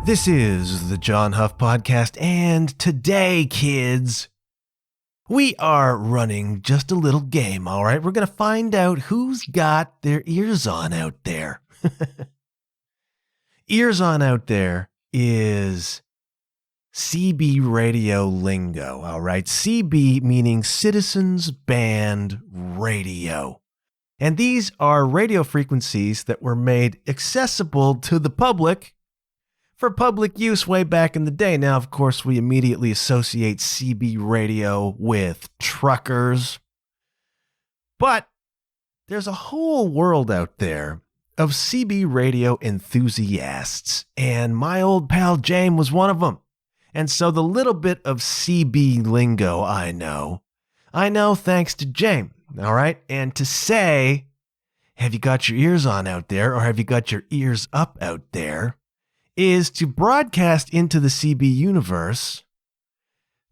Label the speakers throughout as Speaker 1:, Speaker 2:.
Speaker 1: This is the John Huff Podcast, and today, kids, we are running just a little game, all right? We're going to find out who's got their ears on out there. Ears on out there is CB radio lingo, all right? CB meaning Citizens Band Radio. And these are radio frequencies that were made accessible to the public for public use way back in the day. Now, of course, we immediately associate CB radio with truckers. But there's a whole world out there of CB radio enthusiasts, and my old pal James was one of them. And so the little bit of CB lingo I know thanks to James, all right? And to say, have you got your ears on out there, or have you got your ears up out there, is to broadcast into the CB universe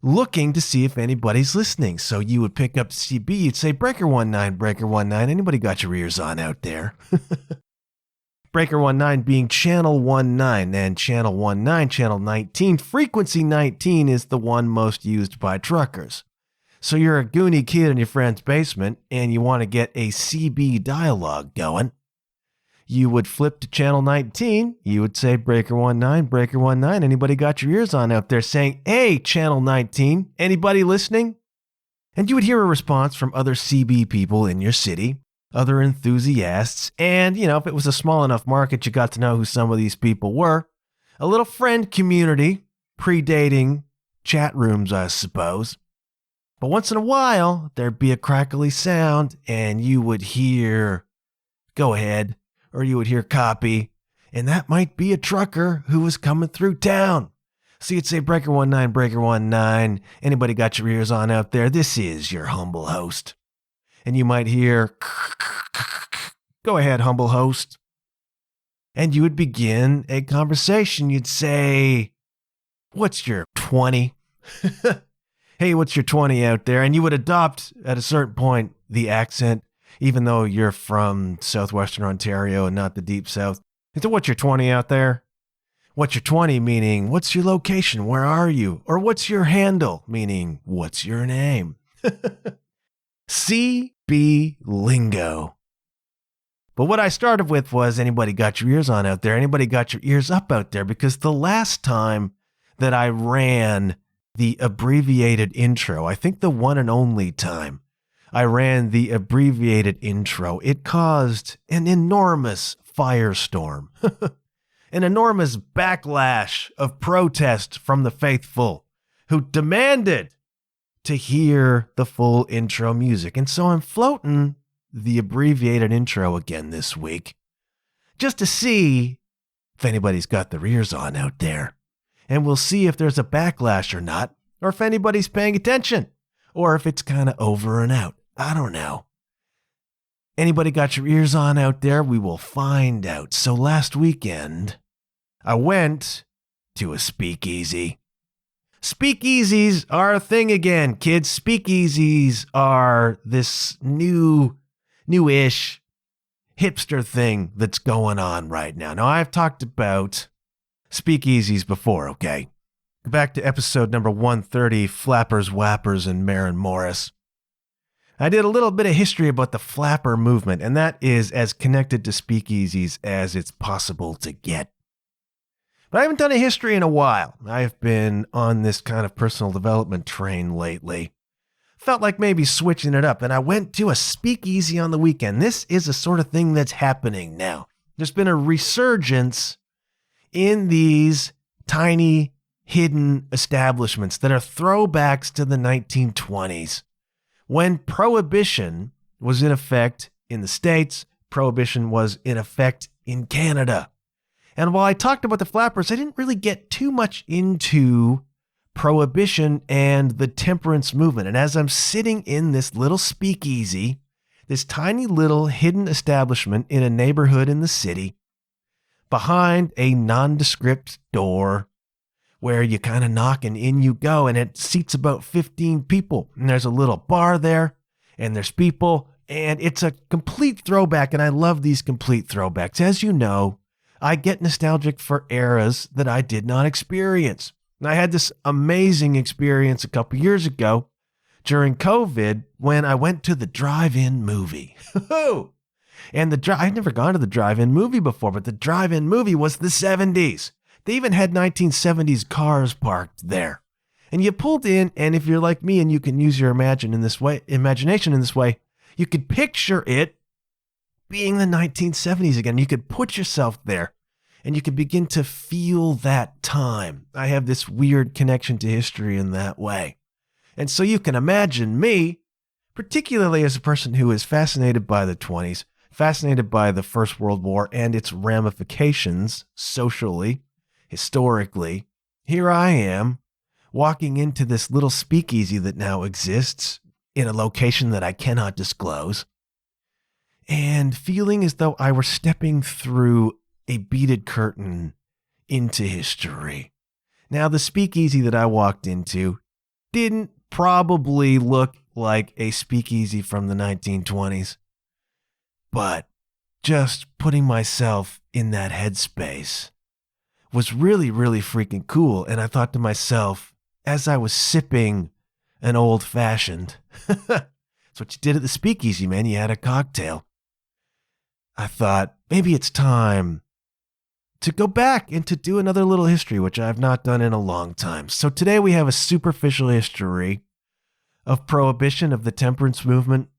Speaker 1: looking to see if anybody's listening. So you would pick up CB, you'd say, Breaker 19, Breaker 19, anybody got your ears on out there? Breaker 19 being channel 19, and channel 19, channel 19, frequency 19 is the one most used by truckers. So you're a goony kid in your friend's basement and you want to get a CB dialogue going. You would flip to channel 19, you would say, Breaker 19, anybody got your ears on out there, saying, hey, channel 19, anybody listening? And you would hear a response from other CB people in your city, other enthusiasts, and, if it was a small enough market, you got to know who some of these people were. A little friend community, predating chat rooms, I suppose. But once in a while, there'd be a crackly sound, and you would hear, go ahead, or you would hear copy, and that might be a trucker who was coming through town. So you'd say, Breaker 19, anybody got your ears on out there? This is your humble host. And you might hear, go ahead, humble host. And you would begin a conversation. You'd say, what's your 20? Hey, what's your 20 out there? And you would adopt, at a certain point, the accent, even though you're from southwestern Ontario and not the deep south. So what's your 20 out there? What's your 20 meaning, what's your location? Where are you? Or what's your handle? Meaning, what's your name? CB lingo. But what I started with was, anybody got your ears on out there? Anybody got your ears up out there? Because the last time that I ran the abbreviated intro, I think the one and only time I ran the abbreviated intro, it caused an enormous firestorm, an enormous backlash of protest from the faithful who demanded to hear the full intro music. And so I'm floating the abbreviated intro again this week, just to see if anybody's got their ears on out there. And we'll see if there's a backlash or not, or if anybody's paying attention, or if it's kind of over and out. I don't know. Anybody got your ears on out there? We will find out. So last weekend, I went to a speakeasy. Speakeasies are a thing again, kids. Speakeasies are this newish hipster thing that's going on right now. Now, I've talked about speakeasies before, okay? Go back to episode number 130, Flappers, Whappers, and Maren Morris. I did a little bit of history about the flapper movement, and that is as connected to speakeasies as it's possible to get. But I haven't done a history in a while. I've been on this kind of personal development train lately. Felt like maybe switching it up, and I went to a speakeasy on the weekend. This is a sort of thing that's happening now. There's been a resurgence in these tiny, hidden establishments that are throwbacks to the 1920s. When Prohibition was in effect in the States, Prohibition was in effect in Canada. And while I talked about the flappers, I didn't really get too much into Prohibition and the temperance movement. And as I'm sitting in this little speakeasy, this tiny little hidden establishment in a neighborhood in the city, behind a nondescript door, where you kind of knock and in you go, and it seats about 15 people. And there's a little bar there, and there's people, and it's a complete throwback, and I love these complete throwbacks. As you know, I get nostalgic for eras that I did not experience. And I had this amazing experience a couple years ago during COVID when I went to the drive-in movie. And I'd never gone to the drive-in movie before, but the drive-in movie was the 70s. They even had 1970s cars parked there. And you pulled in, and if you're like me and you can use your imagination in this way, you could picture it being the 1970s again. You could put yourself there, and you could begin to feel that time. I have this weird connection to history in that way. And so you can imagine me, particularly as a person who is fascinated by the 20s, fascinated by the First World War and its ramifications socially, historically. Here I am, walking into this little speakeasy that now exists in a location that I cannot disclose, and feeling as though I were stepping through a beaded curtain into history. Now, the speakeasy that I walked into didn't probably look like a speakeasy from the 1920s, but just putting myself in that headspace was really, really freaking cool. And I thought to myself, as I was sipping an old-fashioned, that's what you did at the speakeasy, man. You had a cocktail. I thought, maybe it's time to go back and to do another little history, which I've not done in a long time. So today we have a superficial history of prohibition, of the temperance movement,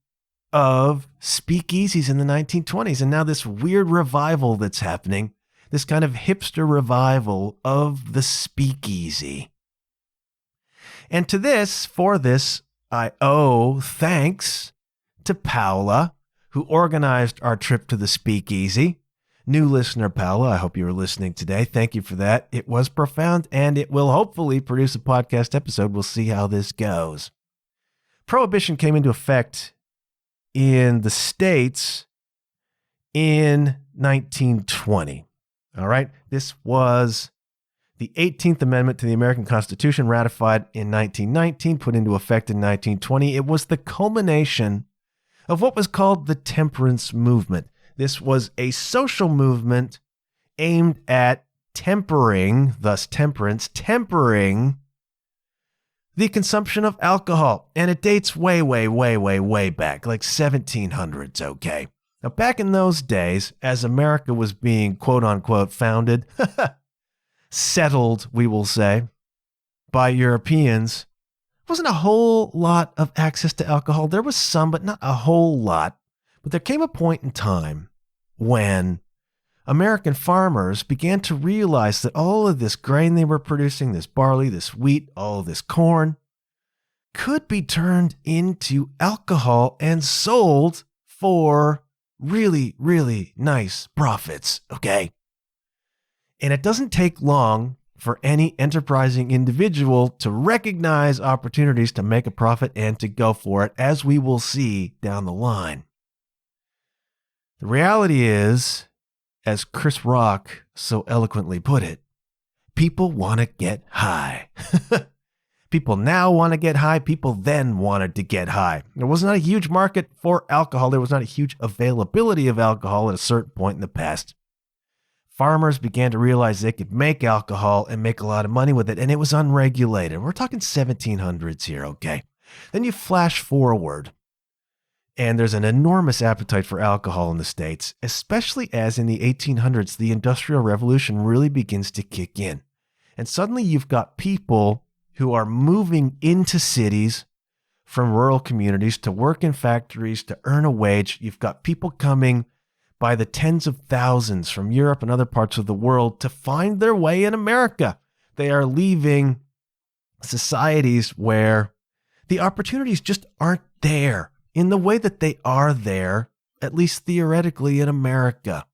Speaker 1: of speakeasies in the 1920s, and now this weird revival that's happening, this kind of hipster revival of the speakeasy. And for this, I owe thanks to Paula, who organized our trip to the speakeasy. New listener, Paula, I hope you were listening today. Thank you for that. It was profound, and it will hopefully produce a podcast episode. We'll see how this goes. Prohibition came into effect in the States in 1920. All right. This was the 18th Amendment to the American Constitution, ratified in 1919, put into effect in 1920. It was the culmination of what was called the temperance movement. This was a social movement aimed at tempering, thus temperance, tempering the consumption of alcohol. And it dates way, way, way, way, way back, like 1700s, okay? Now, back in those days, as America was being quote-unquote founded, settled, we will say, by Europeans, wasn't a whole lot of access to alcohol. There was some, but not a whole lot. But there came a point in time when American farmers began to realize that all of this grain they were producing, this barley, this wheat, all of this corn, could be turned into alcohol and sold for really, really nice profits, okay? And it doesn't take long for any enterprising individual to recognize opportunities to make a profit and to go for it, as we will see down the line. The reality is, as Chris Rock so eloquently put it, people want to get high. People now want to get high. People then wanted to get high. There was not a huge market for alcohol. There was not a huge availability of alcohol at a certain point in the past. Farmers began to realize they could make alcohol and make a lot of money with it, and it was unregulated. We're talking 1700s here, okay? Then you flash forward, and there's an enormous appetite for alcohol in the States, especially as in the 1800s, the Industrial Revolution really begins to kick in. And suddenly you've got people who are moving into cities from rural communities to work in factories to earn a wage. You've got people coming by the tens of thousands from Europe and other parts of the world to find their way in America. They are leaving societies where the opportunities just aren't there in the way that they are there, at least theoretically, in America.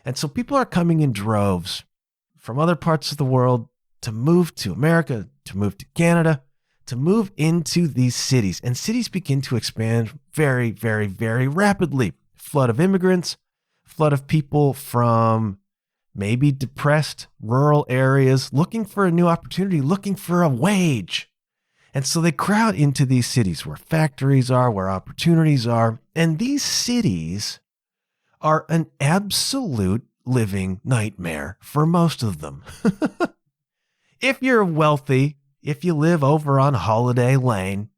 Speaker 1: And so people are coming in droves from other parts of the world to move to America, to move to Canada, to move into these cities. And cities begin to expand very, very, very rapidly. Flood of immigrants, flood of people from maybe depressed rural areas looking for a new opportunity, looking for a wage. And so they crowd into these cities where factories are, where opportunities are. And these cities are an absolute living nightmare for most of them. If you're wealthy, if you live over on Holiday Lane,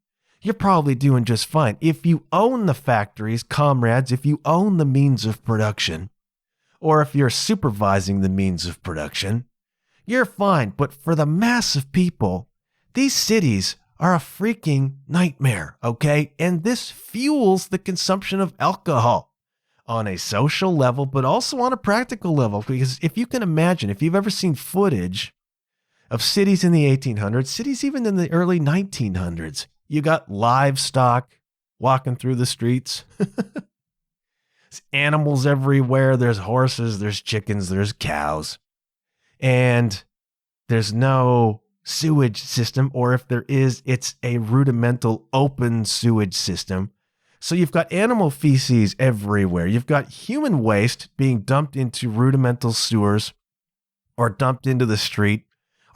Speaker 1: you're probably doing just fine. If you own the factories, comrades, if you own the means of production, or if you're supervising the means of production, you're fine. But for the mass of people, these cities are a freaking nightmare, okay? And this fuels the consumption of alcohol on a social level, but also on a practical level. Because if you can imagine, if you've ever seen footage of cities in the 1800s, cities even in the early 1900s, you got livestock walking through the streets. There's animals everywhere. There's horses, there's chickens, there's cows. And there's no sewage system, or if there is, it's a rudimental open sewage system. So you've got animal feces everywhere. You've got human waste being dumped into rudimental sewers, or dumped into the street,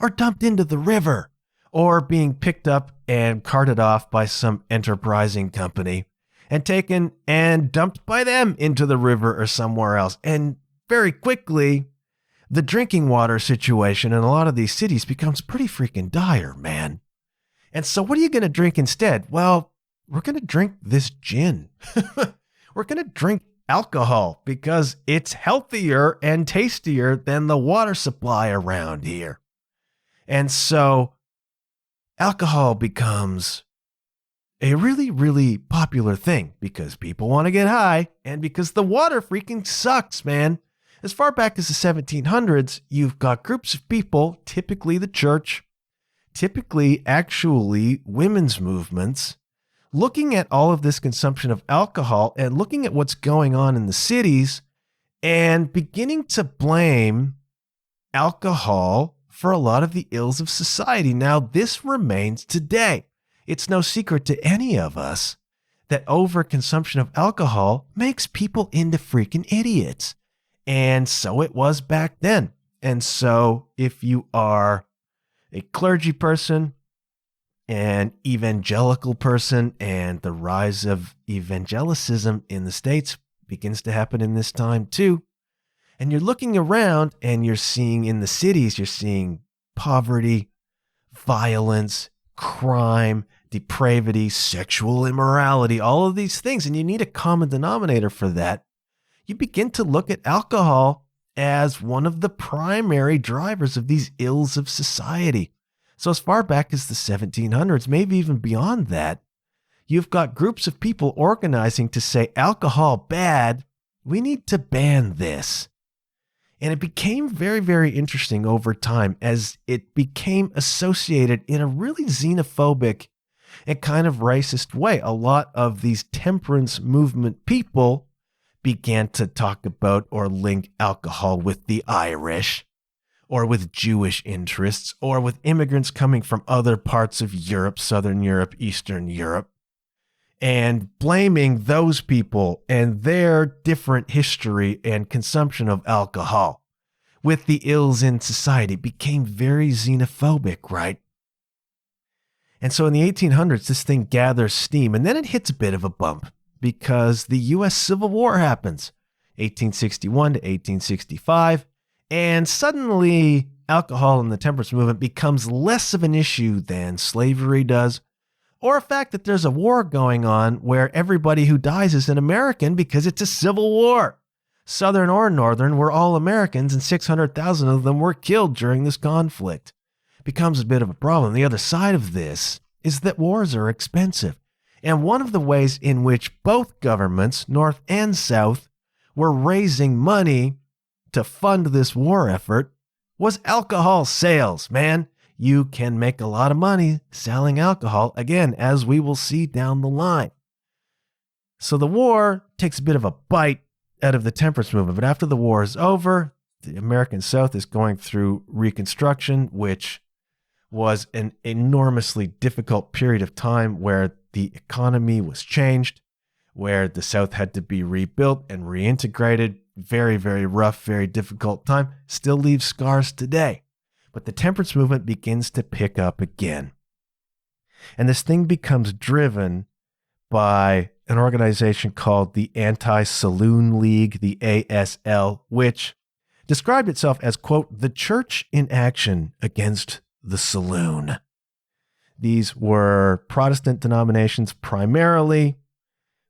Speaker 1: or dumped into the river, or being picked up and carted off by some enterprising company and taken and dumped by them into the river or somewhere else. And very quickly, the drinking water situation in a lot of these cities becomes pretty freaking dire, man. And so what are you going to drink instead? Well, we're going to drink this gin. We're going to drink alcohol because it's healthier and tastier than the water supply around here. And so alcohol becomes a really, really popular thing because people want to get high and because the water freaking sucks, man. As far back as the 1700s, you've got groups of people, typically the church, typically actually women's movements, looking at all of this consumption of alcohol and looking at what's going on in the cities and beginning to blame alcohol for a lot of the ills of society. Now, this remains today. It's no secret to any of us that overconsumption of alcohol makes people into freaking idiots. And so it was back then. And so if you are a clergy person, an evangelical person, and the rise of evangelicism in the States begins to happen in this time too, and you're looking around and you're seeing in the cities, you're seeing poverty, violence, crime, depravity, sexual immorality, all of these things, and you need a common denominator for that. You begin to look at alcohol as one of the primary drivers of these ills of society. So as far back as the 1700s, maybe even beyond that, you've got groups of people organizing to say alcohol bad, we need to ban this. And it became very, very interesting over time as it became associated in a really xenophobic and kind of racist way. A lot of these temperance movement people began to talk about or link alcohol with the Irish or with Jewish interests or with immigrants coming from other parts of Europe, Southern Europe, Eastern Europe, and blaming those people and their different history and consumption of alcohol with the ills in society became very xenophobic, right? And so in the 1800s, this thing gathers steam, and then it hits a bit of a bump because the U.S. Civil War happens, 1861 to 1865, and suddenly alcohol in the temperance movement becomes less of an issue than slavery does, or a fact that there's a war going on where everybody who dies is an American because it's a civil war. Southern or Northern, we're all Americans, and 600,000 of them were killed during this conflict. Becomes a bit of a problem. The other side of this is that wars are expensive. And one of the ways in which both governments, North and South, were raising money to fund this war effort was alcohol sales, man. You can make a lot of money selling alcohol, again, as we will see down the line. So the war takes a bit of a bite out of the temperance movement. But after the war is over, the American South is going through Reconstruction, which was an enormously difficult period of time where the economy was changed, where the South had to be rebuilt and reintegrated. Very, very rough, very difficult time. Still leaves scars today. But the temperance movement begins to pick up again. And this thing becomes driven by an organization called the Anti-Saloon League, the ASL, which described itself as, quote, the church in action against the saloon. These were Protestant denominations primarily,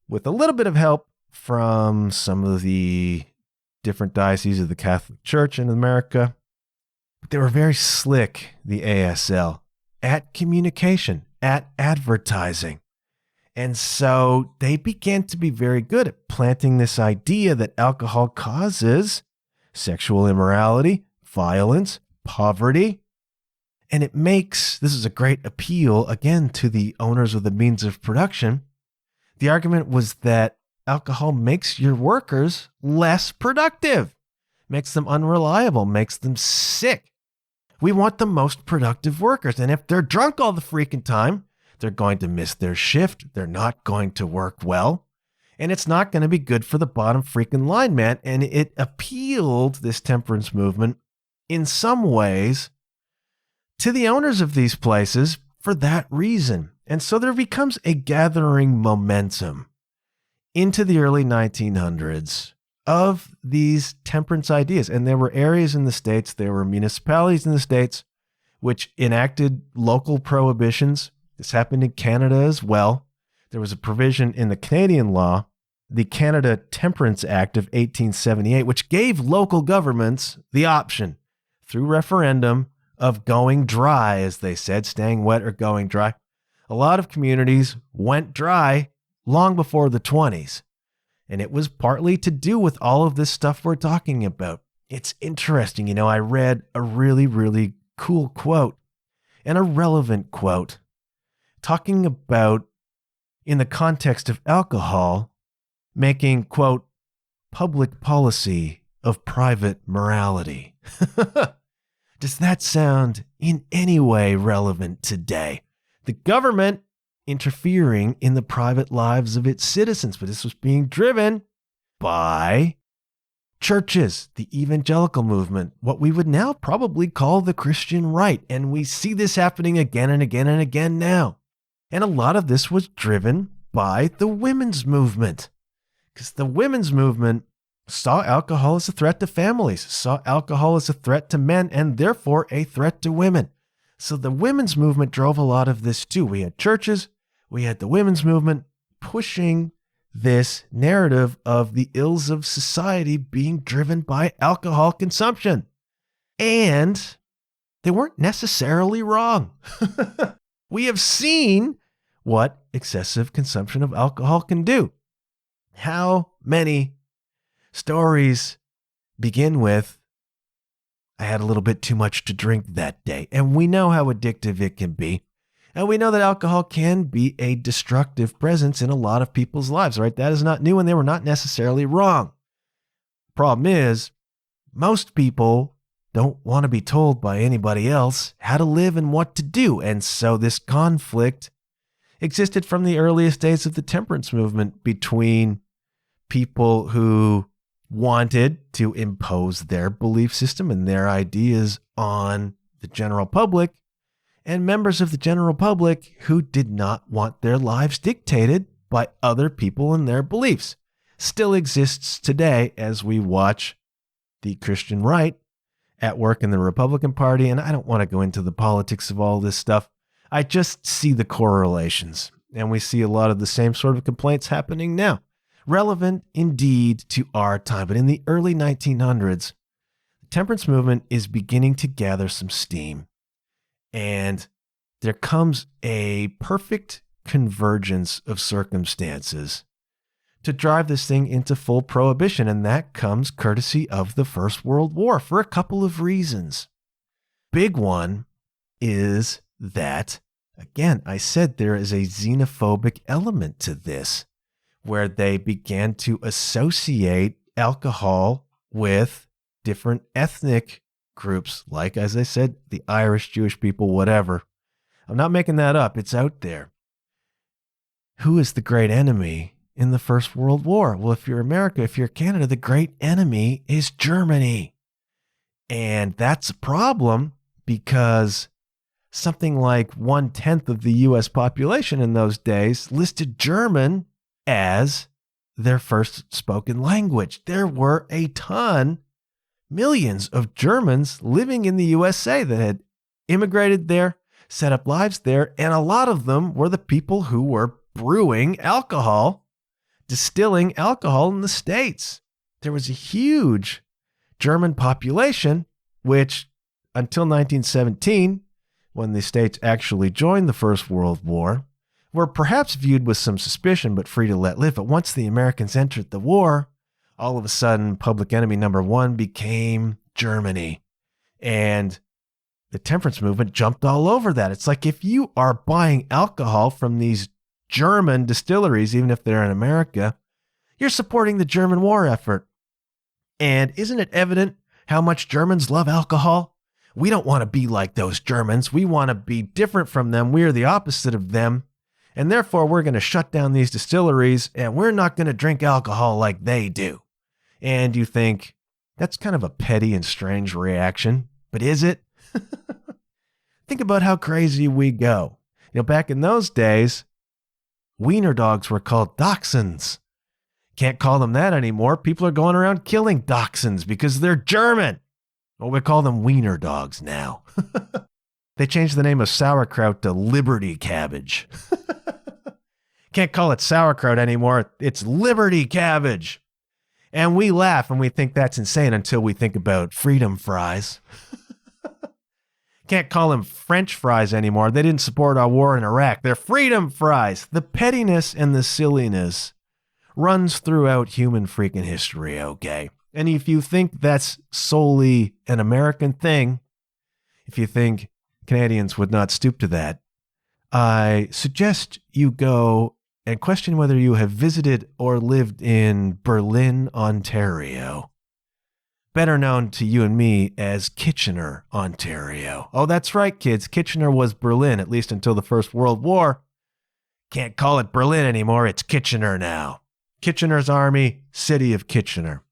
Speaker 1: with a little bit of help from some of the different dioceses of the Catholic Church in America. But they were very slick, the ASL, at communication, at advertising. And so they began to be very good at planting this idea that alcohol causes sexual immorality, violence, poverty. And it makes, this is a great appeal, again, to the owners of the means of production. The argument was that alcohol makes your workers less productive, makes them unreliable, makes them sick. We want the most productive workers. And if they're drunk all the freaking time, they're going to miss their shift. They're not going to work well. And it's not going to be good for the bottom freaking line, man. And it appealed, this temperance movement, in some ways, to the owners of these places for that reason. And so there becomes a gathering momentum into the early 1900s of these temperance ideas. And there were areas in the States, there were municipalities in the States which enacted local prohibitions. This happened in Canada as well. There was a provision in the Canadian law, the Canada Temperance Act of 1878, which gave local governments the option through referendum of going dry, as they said, staying wet or going dry. A lot of communities went dry long before the 20s. And it was partly to do with all of this stuff we're talking about. It's interesting. You know, I read a really, really cool quote and a relevant quote talking about, in the context of alcohol, making, quote, public policy of private morality. Does that sound in any way relevant today? The government interfering in the private lives of its citizens, but this was being driven by churches, the evangelical movement, what we would now probably call the Christian right. And we see this happening again and again and again now. And a lot of this was driven by the women's movement, because the women's movement saw alcohol as a threat to families, saw alcohol as a threat to men, and therefore a threat to women. So the women's movement drove a lot of this too. We had churches, we had the women's movement pushing this narrative of the ills of society being driven by alcohol consumption. And they weren't necessarily wrong. We have seen what excessive consumption of alcohol can do. How many stories begin with, I had a little bit too much to drink that day. And we know how addictive it can be. And we know that alcohol can be a destructive presence in a lot of people's lives, right? That is not new, and they were not necessarily wrong. Problem is, most people don't want to be told by anybody else how to live and what to do. And so this conflict existed from the earliest days of the temperance movement between people who wanted to impose their belief system and their ideas on the general public, and members of the general public who did not want their lives dictated by other people and their beliefs. Still exists today as we watch the Christian right at work in the Republican Party. And I don't want to go into the politics of all this stuff. I just see the correlations, and we see a lot of the same sort of complaints happening now. Relevant indeed to our time. But in the early 1900s, the temperance movement is beginning to gather some steam. And there comes a perfect convergence of circumstances to drive this thing into full prohibition. And that comes courtesy of the First World War for a couple of reasons. Big one is that, again, I said there is a xenophobic element to this, where they began to associate alcohol with different ethnic groups, like, as I said, the Irish, Jewish people, whatever. I'm not making that up. It's out there. Who is the great enemy in the First World War? Well, if you're America, if you're Canada, the great enemy is Germany. And that's a problem because something like 1/10 of the U.S. population in those days listed German as their first spoken language. There were a ton millions of Germans living in the USA that had immigrated there, set up lives there, and a lot of them were the people who were brewing alcohol, distilling alcohol in the States. There was a huge German population, which until 1917, when the States actually joined the First World War, were perhaps viewed with some suspicion but free to let live. But once the Americans entered the war, all of a sudden, public enemy number one became Germany. And the temperance movement jumped all over that. It's like if you are buying alcohol from these German distilleries, even if they're in America, you're supporting the German war effort. And isn't it evident how much Germans love alcohol? We don't want to be like those Germans. We want to be different from them. We are the opposite of them. And therefore, we're going to shut down these distilleries and we're not going to drink alcohol like they do. And you think, that's kind of a petty and strange reaction. But is it? Think about how crazy we go. Back in those days, wiener dogs were called dachshunds. Can't call them that anymore. People are going around killing dachshunds because they're German. Well, we call them wiener dogs now. They changed the name of sauerkraut to Liberty cabbage. Can't call it sauerkraut anymore. It's Liberty cabbage. And we laugh and we think that's insane until we think about freedom fries. Can't call them French fries anymore. They didn't support our war in Iraq. They're freedom fries. The pettiness and the silliness runs throughout human freaking history, okay? And if you think that's solely an American thing, if you think Canadians would not stoop to that, I suggest you go and question whether you have visited or lived in Berlin, Ontario. Better known to you and me as Kitchener, Ontario. Oh, that's right, kids. Kitchener was Berlin, at least until the First World War. Can't call it Berlin anymore. It's Kitchener now. Kitchener's Army, City of Kitchener.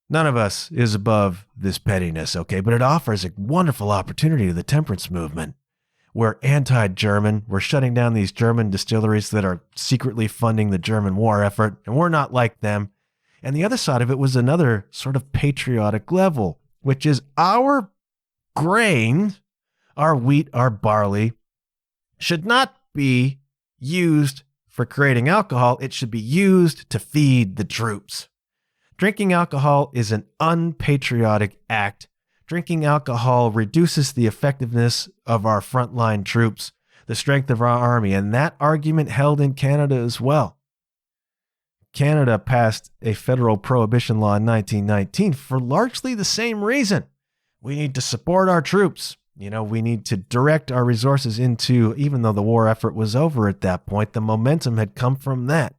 Speaker 1: None of us is above this pettiness, okay? But it offers a wonderful opportunity to the temperance movement. We're anti-German. We're shutting down these German distilleries that are secretly funding the German war effort, and we're not like them. And the other side of it was another sort of patriotic level, which is our grain, our wheat, our barley, should not be used for creating alcohol. It should be used to feed the troops. Drinking alcohol is an unpatriotic act. Drinking alcohol reduces the effectiveness of our frontline troops, the strength of our army, and that argument held in Canada as well. Canada passed a federal prohibition law in 1919 for largely the same reason. We need to support our troops. We need to direct our resources into, even though the war effort was over at that point, the momentum had come from that.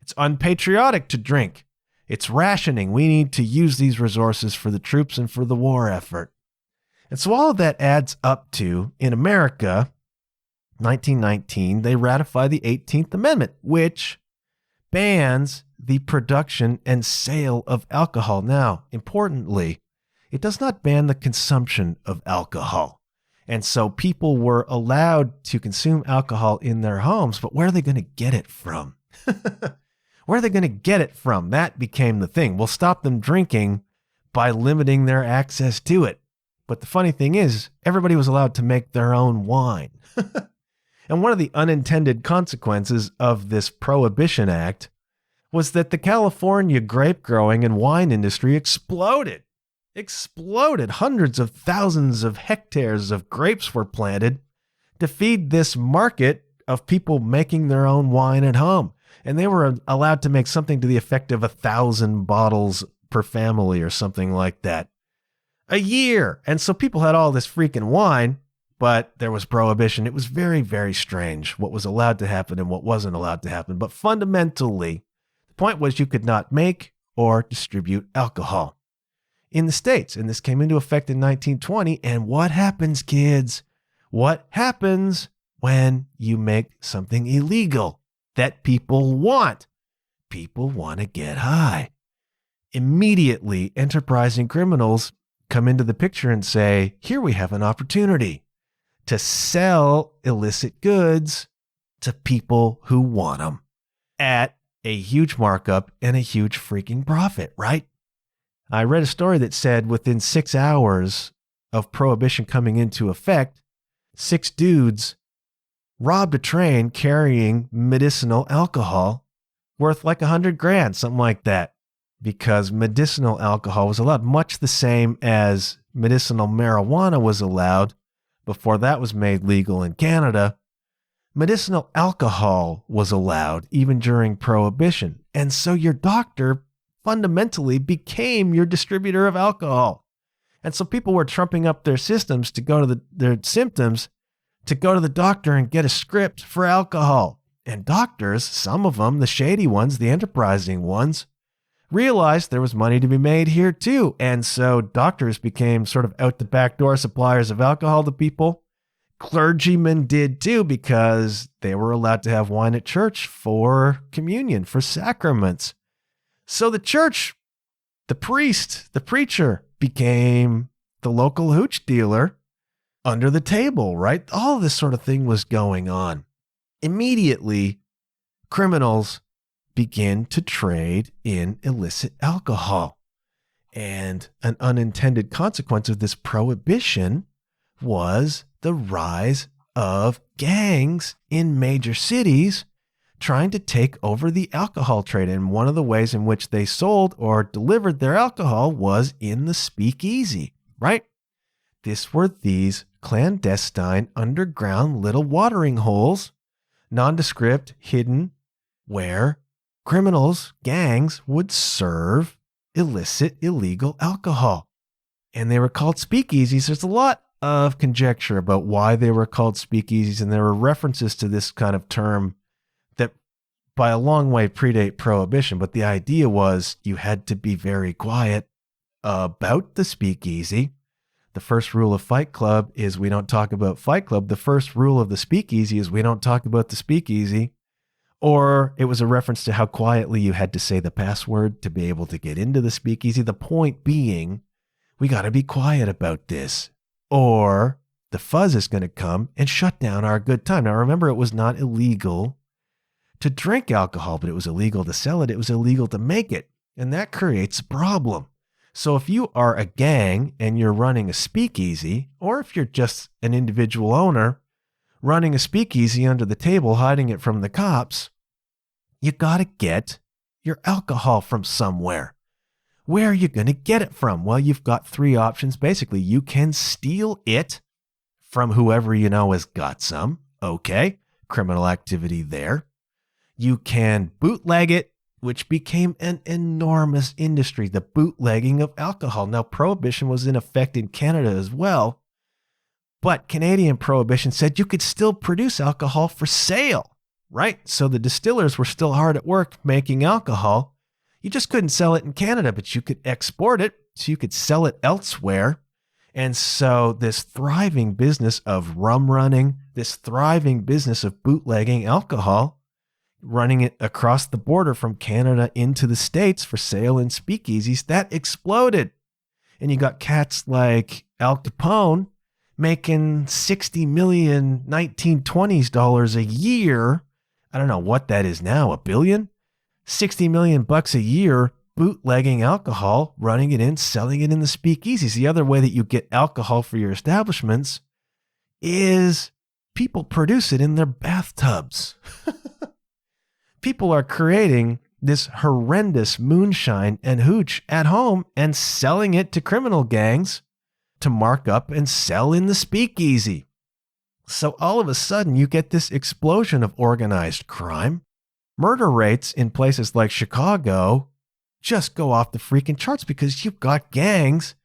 Speaker 1: It's unpatriotic to drink. It's rationing. We need to use these resources for the troops and for the war effort. And so all of that adds up to, in America, 1919, they ratify the 18th Amendment, which bans the production and sale of alcohol. Now, importantly, it does not ban the consumption of alcohol. And so people were allowed to consume alcohol in their homes, but where are they going to get it from? Where are they going to get it from? That became the thing. We'll stop them drinking by limiting their access to it. But the funny thing is, everybody was allowed to make their own wine. And one of the unintended consequences of this Prohibition Act was that the California grape growing and wine industry exploded. Hundreds of thousands of hectares of grapes were planted to feed this market of people making their own wine at home. And they were allowed to make something to the effect of 1,000 bottles per family or something like that a year. And so people had all this freaking wine, but there was prohibition. It was very, very strange what was allowed to happen and what wasn't allowed to happen. But fundamentally, the point was you could not make or distribute alcohol in the States. And this came into effect in 1920. And what happens, kids? What happens when you make something illegal that people want? People want to get high. Immediately, enterprising criminals come into the picture and say, here we have an opportunity to sell illicit goods to people who want them at a huge markup and a huge freaking profit, right? I read a story that said within 6 hours of prohibition coming into effect, 6 dudes robbed a train carrying medicinal alcohol worth like $100,000, something like that, because medicinal alcohol was allowed, much the same as medicinal marijuana was allowed before that was made legal in Canada. Medicinal alcohol was allowed even during Prohibition. And so your doctor fundamentally became your distributor of alcohol. And so people were trumping up their systems to go to their symptoms to go to the doctor and get a script for alcohol. And doctors, some of them, the shady ones, the enterprising ones, realized there was money to be made here too. And so doctors became sort of out the back door suppliers of alcohol to people. Clergymen did too, because they were allowed to have wine at church for communion, for sacraments. So the church, the priest, the preacher became the local hooch dealer under the table, right? All this sort of thing was going on. Immediately, criminals begin to trade in illicit alcohol. And an unintended consequence of this prohibition was the rise of gangs in major cities trying to take over the alcohol trade. And one of the ways in which they sold or delivered their alcohol was in the speakeasy, right? This were these clandestine underground little watering holes, nondescript, hidden, where criminals, gangs would serve illicit, illegal alcohol. And they were called speakeasies. There's a lot of conjecture about why they were called speakeasies, and there were references to this kind of term that by a long way predate Prohibition, but the idea was you had to be very quiet about the speakeasy. The first rule of Fight Club is we don't talk about Fight Club. The first rule of the speakeasy is we don't talk about the speakeasy. Or it was a reference to how quietly you had to say the password to be able to get into the speakeasy. The point being, we got to be quiet about this, or the fuzz is going to come and shut down our good time. Now, remember, it was not illegal to drink alcohol, but it was illegal to sell it. It was illegal to make it. And that creates a problem. So if you are a gang and you're running a speakeasy, or if you're just an individual owner running a speakeasy under the table, hiding it from the cops, you got to get your alcohol from somewhere. Where are you going to get it from? Well, you've got 3 options. Basically, you can steal it from whoever you know has got some. Okay, criminal activity there. You can bootleg it, which became an enormous industry, the bootlegging of alcohol. Now, Prohibition was in effect in Canada as well, but Canadian Prohibition said you could still produce alcohol for sale, right? So the distillers were still hard at work making alcohol. You just couldn't sell it in Canada, but you could export it, so you could sell it elsewhere. And so this thriving business of rum running, this thriving business of bootlegging alcohol, running it across the border from Canada into the States for sale in speakeasies, that exploded. And you got cats like Al Capone making $60 million 1920s dollars a year. I don't know what that is now, $1 billion? $60 million bucks a year bootlegging alcohol, running it in, selling it in the speakeasies. The other way that you get alcohol for your establishments is people produce it in their bathtubs. People are creating this horrendous moonshine and hooch at home and selling it to criminal gangs to mark up and sell in the speakeasy. So all of a sudden you get this explosion of organized crime. Murder rates in places like Chicago just go off the freaking charts because you've got gangs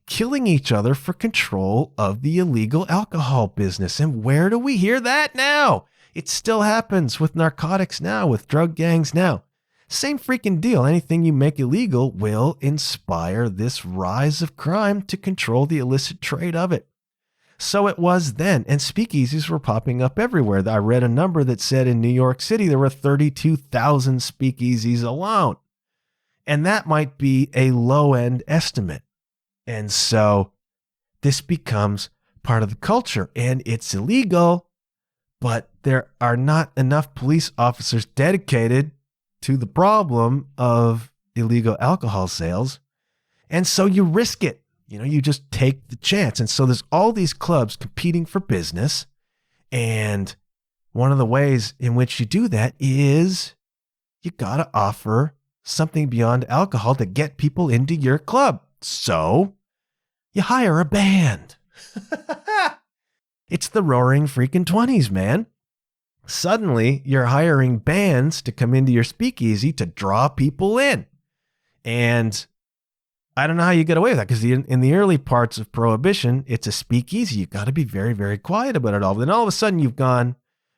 Speaker 1: killing each other for control of the illegal alcohol business. And where do we hear that now? It still happens with narcotics now, with drug gangs now. Same freaking deal. Anything you make illegal will inspire this rise of crime to control the illicit trade of it. So it was then, and speakeasies were popping up everywhere. I read a number that said in New York City there were 32,000 speakeasies alone. And that might be a low-end estimate. And so this becomes part of the culture, and it's illegal, but there are not enough police officers dedicated to the problem of illegal alcohol sales. And so you risk it. You just take the chance. And so there's all these clubs competing for business. And one of the ways in which you do that is you got to offer something beyond alcohol to get people into your club. So you hire a band. It's the roaring freaking 20s, man. Suddenly, you're hiring bands to come into your speakeasy to draw people in. And I don't know how you get away with that, because in the early parts of Prohibition, it's a speakeasy. You got to be very, very quiet about it all. But then all of a sudden, you've gone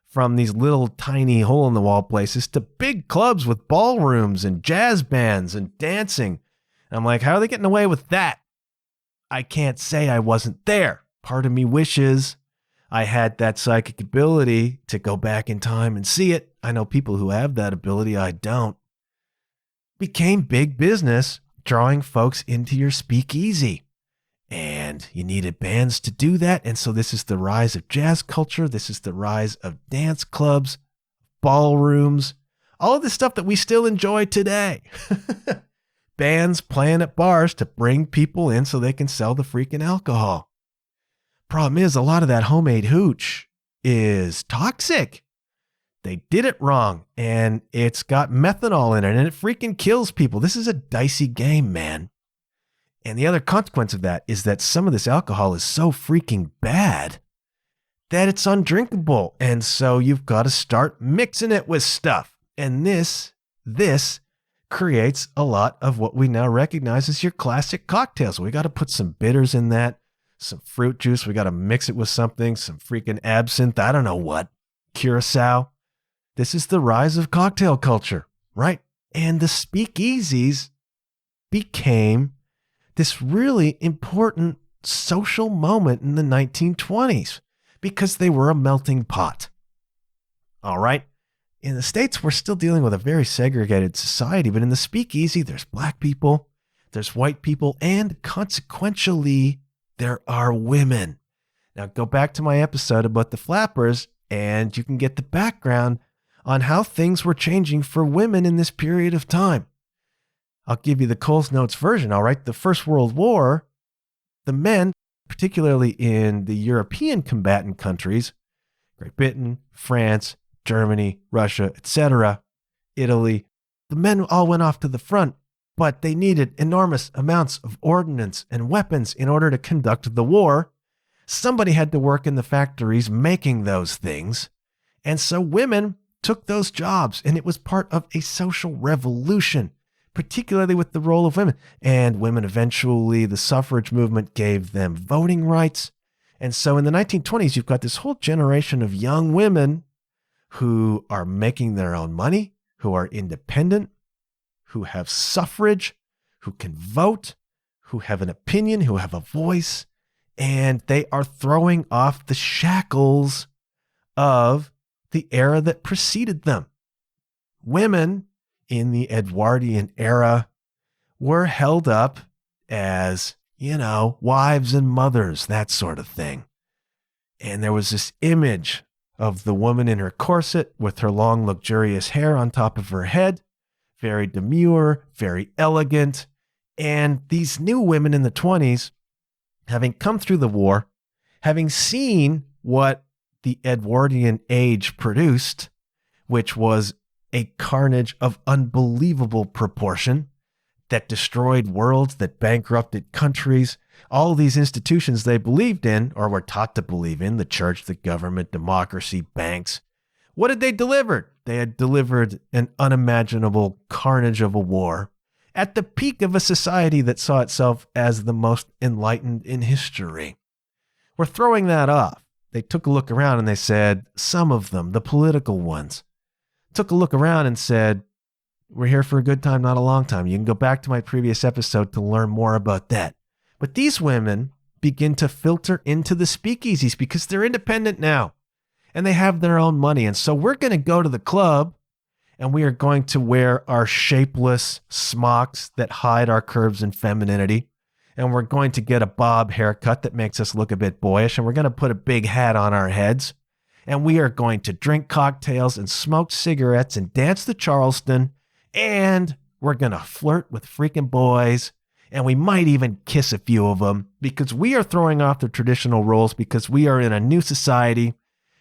Speaker 1: from these little tiny hole-in-the-wall places to big clubs with ballrooms and jazz bands and dancing. And I'm like, how are they getting away with that? I can't say I wasn't there. Part of me wishes I had that psychic ability to go back in time and see it. I know people who have that ability. I don't. Became big business drawing folks into your speakeasy. And you needed bands to do that. And so this is the rise of jazz culture. This is the rise of dance clubs, ballrooms, all of this stuff that we still enjoy today. Bands playing at bars to bring people in so they can sell the freaking alcohol. Problem is, a lot of that homemade hooch is toxic. They did it wrong, and it's got methanol in it, and it freaking kills people. This is a dicey game, man. And the other consequence of that is that some of this alcohol is so freaking bad that it's undrinkable. And so you've got to start mixing it with stuff. And this creates a lot of what we now recognize as your classic cocktails. We got to put some bitters in that, some fruit juice. We got to mix it with something, some freaking absinthe. I don't know what. Curacao. This is the rise of cocktail culture, right? And the speakeasies became this really important social moment in the 1920s because they were a melting pot. All right. In the States, we're still dealing with a very segregated society, but in the speakeasy, there's black people, there's white people, and consequentially, there are women. Now, go back to my episode about the flappers, and you can get the background on how things were changing for women in this period of time. I'll give you the Coles Notes version, all right? The First World War, the men, particularly in the European combatant countries, Great Britain, France, Germany, Russia, etc., Italy, the men all went off to the front, but they needed enormous amounts of ordnance and weapons in order to conduct the war. Somebody had to work in the factories making those things, and so women took those jobs, and it was part of a social revolution, particularly with the role of women. And women eventually, the suffrage movement gave them voting rights. And so in the 1920s, you've got this whole generation of young women who are making their own money, who are independent, who have suffrage, who can vote, who have an opinion, who have a voice, and they are throwing off the shackles of the era that preceded them. Women in the Edwardian era were held up as, wives and mothers, that sort of thing. And there was this image of the woman in her corset with her long, luxurious hair on top of her head, very demure, very elegant. And these new women in the 20s, having come through the war, having seen what the Edwardian age produced, which was a carnage of unbelievable proportion that destroyed worlds, that bankrupted countries, all these institutions they believed in or were taught to believe in, the church, the government, democracy, banks. What had they delivered? They had delivered an unimaginable carnage of a war at the peak of a society that saw itself as the most enlightened in history. We're throwing that off. They took a look around and they said, some of them, the political ones, took a look around and said, we're here for a good time, not a long time. You can go back to my previous episode to learn more about that. But these women begin to filter into the speakeasies because they're independent now and they have their own money. And so we're going to go to the club and we are going to wear our shapeless smocks that hide our curves and femininity. And we're going to get a bob haircut that makes us look a bit boyish. And we're going to put a big hat on our heads. And we are going to drink cocktails and smoke cigarettes and dance the Charleston. And we're going to flirt with freaking boys. And we might even kiss a few of them because we are throwing off the traditional roles because we are in a new society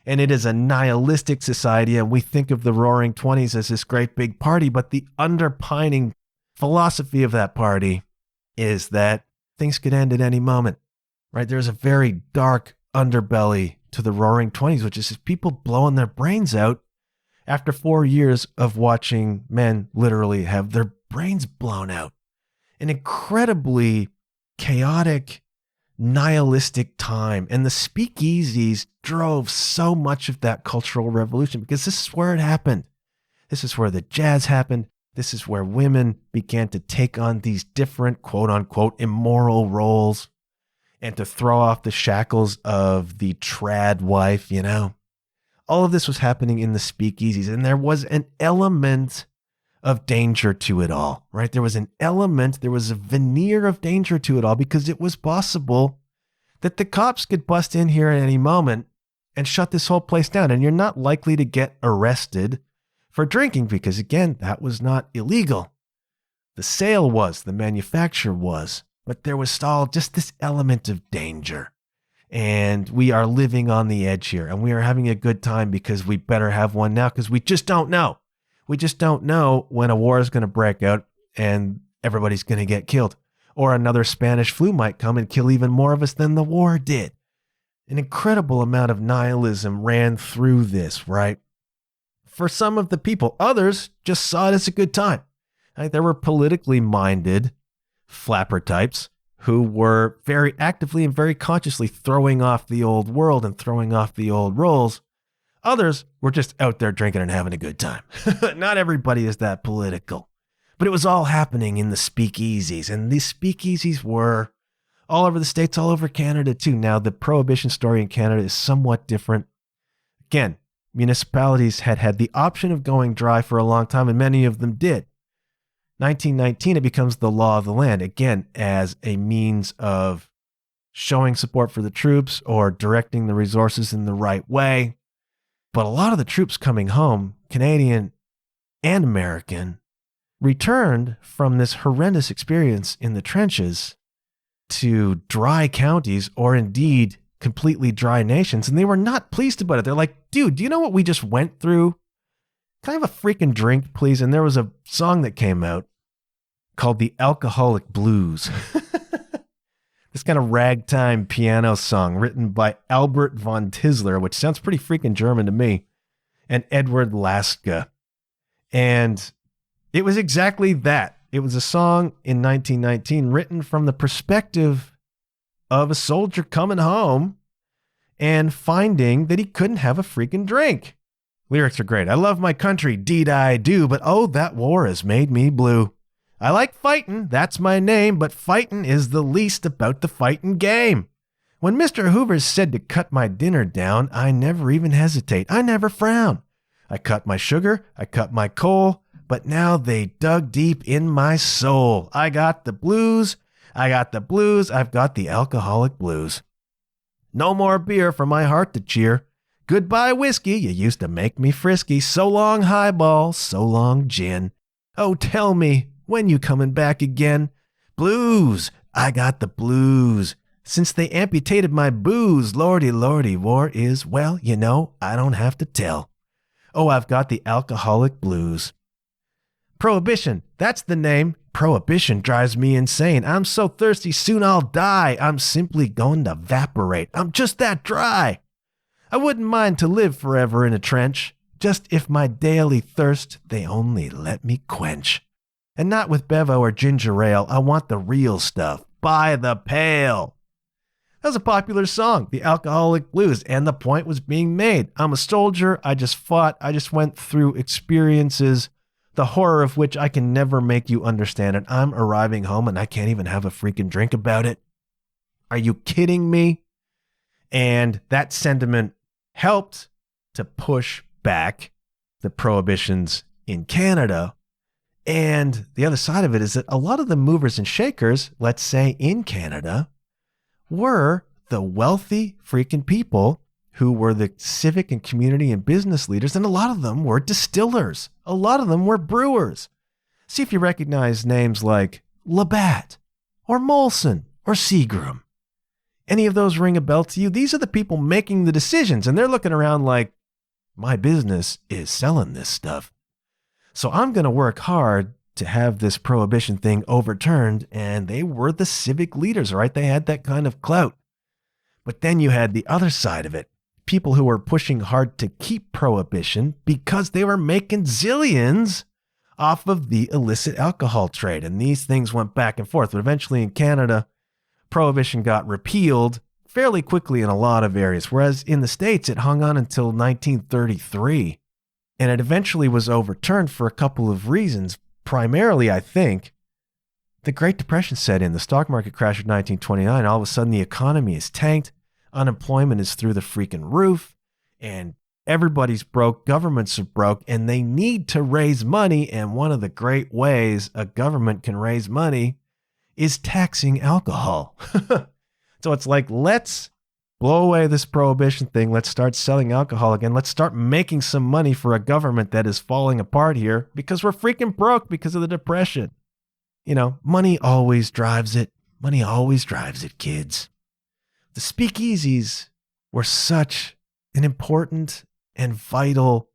Speaker 1: and it is a nihilistic society. And we think of the Roaring Twenties as this great big party, but the underpinning philosophy of that party is that things could end at any moment, right? There's a very dark underbelly to the Roaring Twenties, which is just people blowing their brains out after 4 years of watching men literally have their brains blown out. An incredibly chaotic, nihilistic time. And the speakeasies drove so much of that cultural revolution because this is where it happened. This is where the jazz happened. This is where women began to take on these different, quote unquote, immoral roles and to throw off the shackles of the trad wife, you know. All of this was happening in the speakeasies, and there was an element of danger to it all, right? There was a veneer of danger to it all because it was possible that the cops could bust in here at any moment and shut this whole place down. And you're not likely to get arrested for drinking because, again, that was not illegal. The sale was, the manufacture was, but there was still just this element of danger. And we are living on the edge here, and we are having a good time because we better have one now because we just don't know. We just don't know when a war is going to break out and everybody's going to get killed. Or another Spanish flu might come and kill even more of us than the war did. An incredible amount of nihilism ran through this, right? For some of the people, others just saw it as a good time. Right? There were politically minded flapper types who were very actively and very consciously throwing off the old world and throwing off the old roles. Others were just out there drinking and having a good time. Not everybody is that political. But it was all happening in the speakeasies. And these speakeasies were all over the States, all over Canada too. Now, the prohibition story in Canada is somewhat different. Again, municipalities had the option of going dry for a long time, and many of them did. 1919, it becomes the law of the land, again, as a means of showing support for the troops or directing the resources in the right way. But a lot of the troops coming home, Canadian and American, returned from this horrendous experience in the trenches to dry counties or indeed completely dry nations. And they were not pleased about it. They're like, dude, do you know what we just went through? Can I have a freaking drink, please? And there was a song that came out called The Alcoholic Blues. This kind of ragtime piano song written by Albert von Tisler, which sounds pretty freaking German to me, and Edward Laska. And it was exactly that. It was a song in 1919 written from the perspective of a soldier coming home and finding that he couldn't have a freaking drink. Lyrics are great. I love my country, deed I do, but oh, that war has made me blue. I like fightin', that's my name, but fightin' is the least about the fightin' game. When Mr. Hoover said to cut my dinner down, I never even hesitate, I never frown. I cut my sugar, I cut my coal, but now they dug deep in my soul. I got the blues, I've got the alcoholic blues. No more beer for my heart to cheer. Goodbye whiskey, you used to make me frisky. So long highball, so long gin. Oh, tell me, when you coming back again? Blues, I got the blues. Since they amputated my booze, lordy, lordy, war is, well, you know, I don't have to tell. Oh, I've got the alcoholic blues. Prohibition, that's the name. Prohibition drives me insane. I'm so thirsty, soon I'll die. I'm simply going to evaporate. I'm just that dry. I wouldn't mind to live forever in a trench, just if my daily thirst they only let me quench. And not with Bevo or ginger ale, I want the real stuff, by the pail. That was a popular song, The Alcoholic Blues, and the point was being made. I'm a soldier, I just fought, I just went through experiences, the horror of which I can never make you understand, and I'm arriving home and I can't even have a freaking drink about it. Are you kidding me? And that sentiment helped to push back the prohibitions in Canada. And the other side of it is that a lot of the movers and shakers, let's say in Canada, were the wealthy freaking people who were the civic and community and business leaders. And a lot of them were distillers. A lot of them were brewers. See if you recognize names like Labatt, or Molson or Seagram? Any of those ring a bell to you? These are the people making the decisions, and they're looking around like, my business is selling this stuff. So I'm going to work hard to have this prohibition thing overturned, and they were the civic leaders, right? They had that kind of clout. But then you had the other side of it. People who were pushing hard to keep prohibition because they were making zillions off of the illicit alcohol trade. And these things went back and forth. But eventually in Canada, prohibition got repealed fairly quickly in a lot of areas, whereas in the States, it hung on until 1933. And it eventually was overturned for a couple of reasons. Primarily, I think, the Great Depression set in. The stock market crashed in 1929. All of a sudden, the economy is tanked. Unemployment is through the freaking roof. And everybody's broke. Governments are broke. And they need to raise money. And one of the great ways a government can raise money is taxing alcohol. So it's like, let's blow away this prohibition thing. Let's start selling alcohol again. Let's start making some money for a government that is falling apart here because we're freaking broke because of the Depression. You know, money always drives it. Money always drives it, kids. The speakeasies were such an important and vital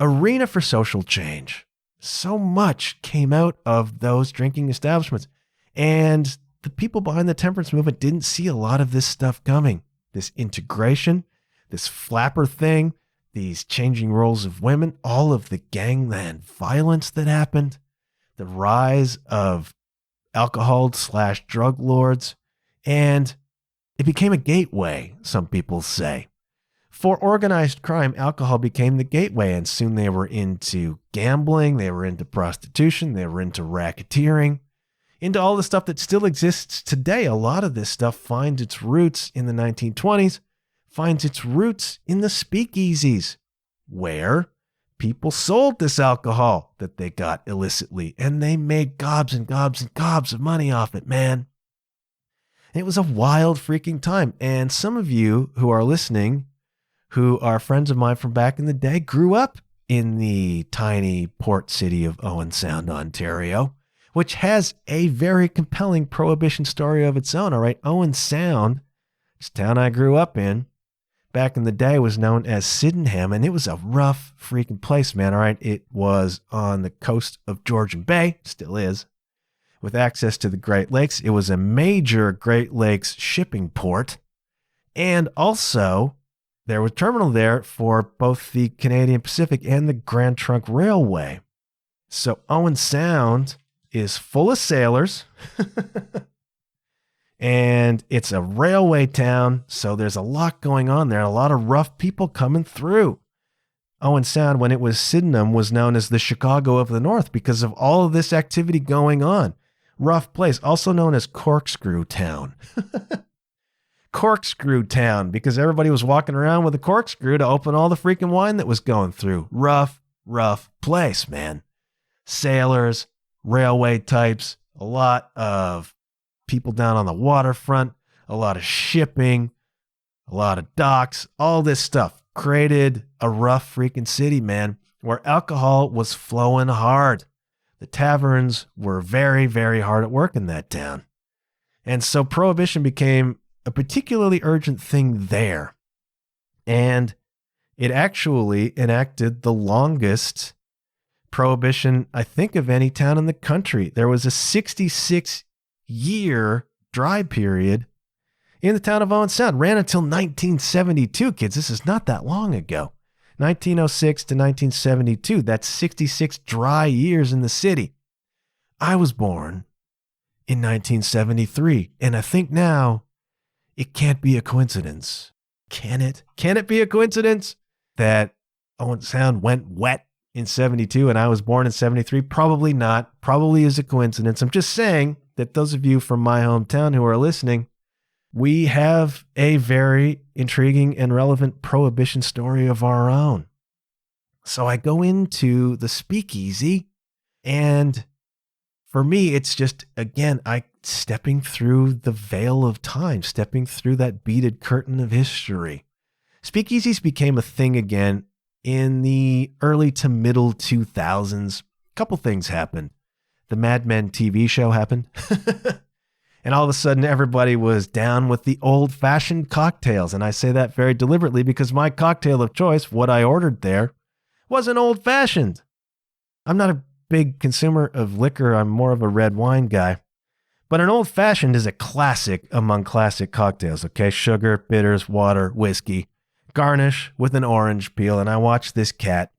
Speaker 1: arena for social change. So much came out of those drinking establishments. And the people behind the temperance movement didn't see a lot of this stuff coming. This integration, this flapper thing, these changing roles of women, all of the gangland violence that happened, the rise of alcohol/drug lords, and it became a gateway, some people say. For organized crime, alcohol became the gateway, and soon they were into gambling, they were into prostitution, they were into racketeering, into all the stuff that still exists today. A lot of this stuff finds its roots in the 1920s, finds its roots in the speakeasies, where people sold this alcohol that they got illicitly, and they made gobs and gobs and gobs of money off it, man. It was a wild freaking time. And some of you who are listening, who are friends of mine from back in the day, grew up in the tiny port city of Owen Sound, Ontario, which has a very compelling prohibition story of its own. All right, Owen Sound, this town I grew up in, back in the day was known as Sydenham, and it was a rough freaking place, man. All right, it was on the coast of Georgian Bay, still is, with access to the Great Lakes. It was a major Great Lakes shipping port, and also there was a terminal there for both the Canadian Pacific and the Grand Trunk Railway. So Owen Sound is full of sailors, and it's a railway town, so there's a lot going on there, a lot of rough people coming through. Owen Sound, when it was Sydenham, was known as the Chicago of the North because of all of this activity going on. Rough place, also known as Corkscrew Town. Corkscrew Town, because everybody was walking around with a corkscrew to open all the freaking wine that was going through. Rough place, man. Sailors, railway types, a lot of people down on the waterfront, a lot of shipping, a lot of docks, all this stuff created a rough freaking city, man, where alcohol was flowing hard. The taverns were very, very hard at work in that town. And so prohibition became a particularly urgent thing there. And it actually enacted the longest prohibition, I think, of any town in the country. There was a 66-year dry period in the town of Owen Sound. Ran until 1972, kids. This is not that long ago. 1906 to 1972. That's 66 dry years in the city. I was born in 1973, and I think now it can't be a coincidence. Can it? Can it be a coincidence that Owen Sound went wet in 72 and I was born in 73? Probably not. Probably is a coincidence. I'm just saying that those of you from my hometown who are listening, we have a very intriguing and relevant prohibition story of our own. So I go into the speakeasy, and for me, it's just, again, stepping through the veil of time, stepping through that beaded curtain of history. Speakeasies became a thing again in the early to middle 2000s. A couple things happened. The Mad Men TV show happened. And all of a sudden, everybody was down with the old-fashioned cocktails. And I say that very deliberately because my cocktail of choice, what I ordered there, was an old-fashioned. I'm not a big consumer of liquor. I'm more of a red wine guy. But an old-fashioned is a classic among classic cocktails, okay? Sugar, bitters, water, whiskey. Garnish with an orange peel. And I watched this cat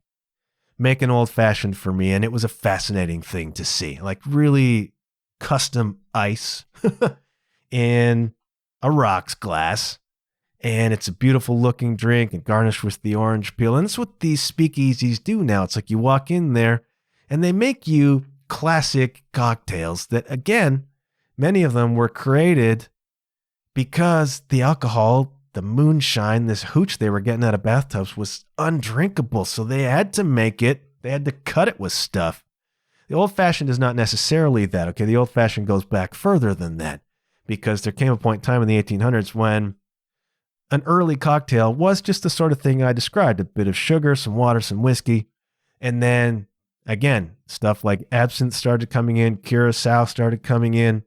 Speaker 1: make an old-fashioned for me, and it was a fascinating thing to see. Like really custom ice in a rocks glass. And it's a beautiful looking drink and garnished with the orange peel. And that's what these speakeasies do now. It's like you walk in there and they make you classic cocktails that, again, many of them were created because the alcohol, the moonshine, this hooch they were getting out of bathtubs was undrinkable. So they had to make it, they had to cut it with stuff. The old-fashioned is not necessarily that, okay? The old-fashioned goes back further than that because there came a point in time in the 1800s when an early cocktail was just the sort of thing I described, a bit of sugar, some water, some whiskey, and then, again, stuff like absinthe started coming in, curacao started coming in,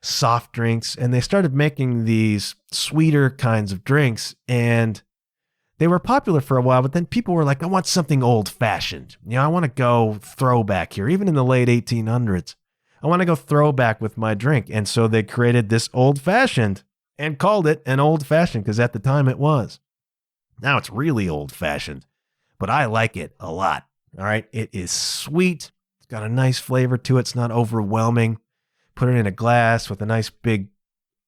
Speaker 1: soft drinks, and they started making these sweeter kinds of drinks, and they were popular for a while, but then people were like, I want something old-fashioned. You know, I want to go throwback here, even in the late 1800s. I want to go throwback with my drink. And so they created this old-fashioned and called it an old-fashioned because at the time it was. Now it's really old-fashioned, but I like it a lot. All right, it is sweet. It's got a nice flavor to it. It's not overwhelming. Put it in a glass with a nice big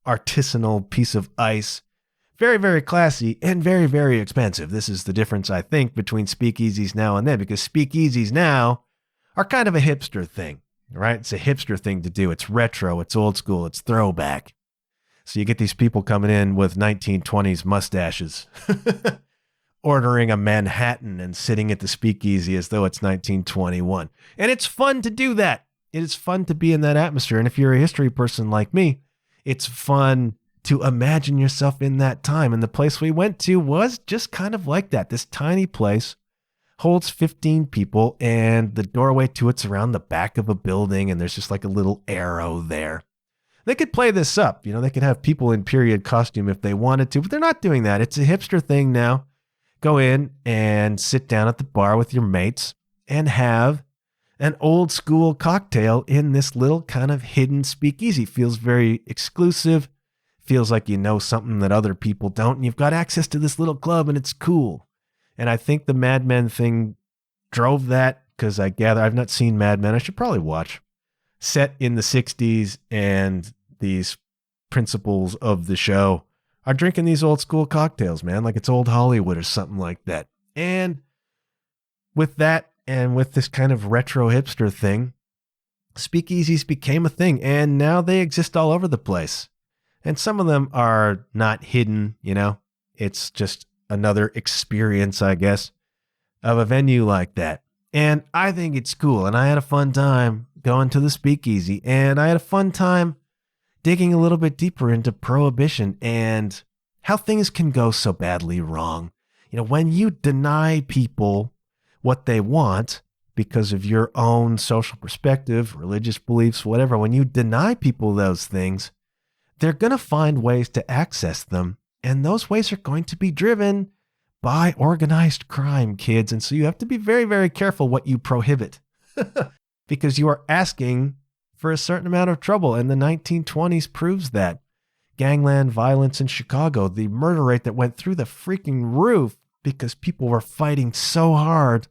Speaker 1: artisanal piece of ice. Very, very classy and very, very expensive. This is the difference, I think, between speakeasies now and then, because speakeasies now are kind of a hipster thing, right? It's a hipster thing to do. It's retro, it's old school, it's throwback. So you get these people coming in with 1920s mustaches, ordering a Manhattan and sitting at the speakeasy as though it's 1921. And it's fun to do that. It is fun to be in that atmosphere. And if you're a history person like me, it's fun to imagine yourself in that time. And the place we went to was just kind of like that. This tiny place holds 15 people, and the doorway to it's around the back of a building, and there's just like a little arrow there. They could play this up. You know, they could have people in period costume if they wanted to, but they're not doing that. It's a hipster thing now. Go in and sit down at the bar with your mates and have an old school cocktail in this little kind of hidden speakeasy. Feels very exclusive. Feels like you know something that other people don't, and you've got access to this little club, and it's cool. And I think the Mad Men thing drove that, because I gather, I've not seen Mad Men, I should probably watch. Set in the 60s, and these principals of the show are drinking these old school cocktails, man, like it's old Hollywood or something like that. And with that, and with this kind of retro hipster thing, speakeasies became a thing, and now they exist all over the place. And some of them are not hidden, you know. It's just another experience, I guess, of a venue like that. And I think it's cool. And I had a fun time going to the speakeasy. And I had a fun time digging a little bit deeper into prohibition and how things can go so badly wrong. You know, when you deny people what they want because of your own social perspective, religious beliefs, whatever, when you deny people those things, they're going to find ways to access them, and those ways are going to be driven by organized crime, kids. And so you have to be very, very careful what you prohibit because you are asking for a certain amount of trouble, and the 1920s proves that. Gangland violence in Chicago, the murder rate that went through the freaking roof because people were fighting so hard